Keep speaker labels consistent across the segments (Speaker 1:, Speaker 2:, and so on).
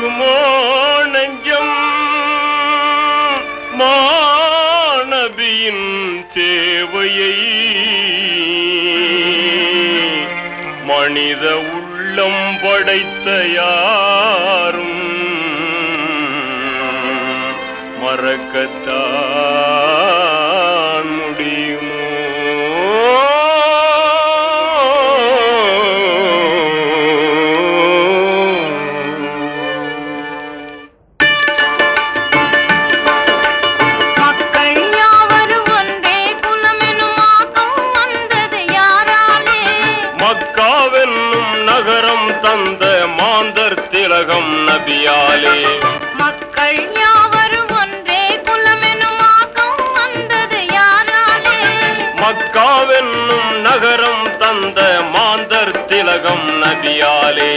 Speaker 1: மறக்குமோ நெஞ்சம் மாநபியின் சேவையை மனித உள்ளம் படைத்த யாரும் மறக்கத்தான் முடியுமோ? மக்காவென்னும் நகரம் தந்த மாந்தர் திலகம் நபியாலே.
Speaker 2: மக்கள் யாவரும் ஒன்றே குலமெனும் ஆக்கம் வந்தது யாராலே?
Speaker 1: மக்காவென்னும் நகரம் தந்த மாந்தர் திலகம் நபியாலே.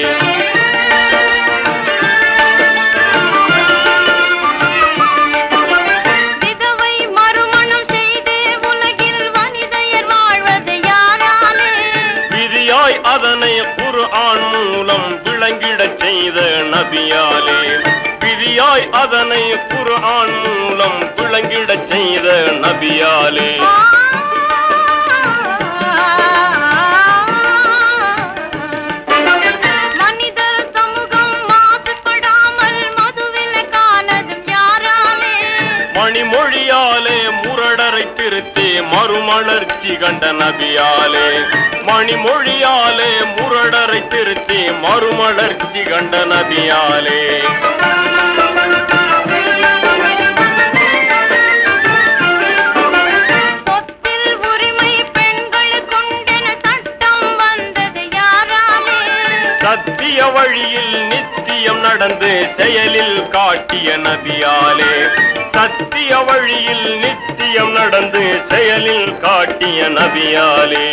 Speaker 2: விதவை மறுமணம் செய்து உலகில் வனிதையர் வாழ்வது யாராலே?
Speaker 1: விதியாய் அதனை குர்ஆன் மூலம் விளங்கிடச் செய்த நபியாலே. விதியாய் அதனை குர்ஆன் மூலம் விளங்கிடச் செய்த நபியாலே.
Speaker 2: மனிதர் சமூகம் மாசுபடாமல் மதுவிலக்கானதும் யாராலே?
Speaker 1: மணிமொழியாலே முரடரை திருத்தி மறுமலர்ச்சி கண்ட நபியாலே. மணிமொழியாலே முரடரை திருத்தி மறுமலர்ச்சி கண்ட நபியாலே.
Speaker 2: சொத்தில் உரிமை பெண்களுக்குண்டென சட்டம் வந்தது யாராலே?
Speaker 1: சத்திய வழியில் நித்தியம் நடந்து செயலில் காட்டிய நபியாலே. சத்திய வழியில் நித்தியம் நடந்து செயலில் காட்டிய நபியாலே.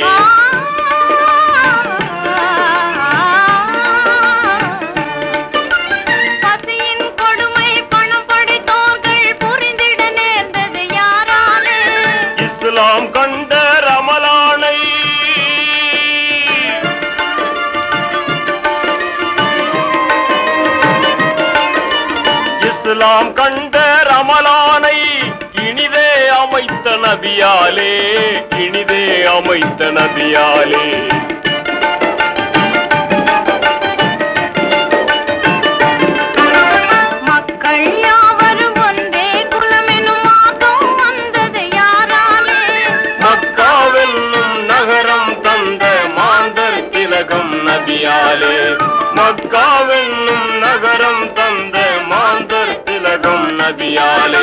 Speaker 2: பசியின் கொடுமை பணம் படைத்தோர்கள் புரிந்திட நேர்ந்தது யாராலே?
Speaker 1: இஸ்லாம் கண்ட ரமலானை இஸ்லாம் கண்ட ரமலானை இனிதே அமைத்த நபியாலே. இனிதே அமைத்த நபியாலே.
Speaker 2: மக்கள் யாவரும் ஒன்றே குலமெனும் ஆக்கம் வந்தது யாராலே?
Speaker 1: மக்காவென்னும் நகரம் தந்த மாந்தர் திலகம் நபியாலே. மக்காவென்னும் நகரம் தந்த மாந்தர் திலகம் நபியாலே.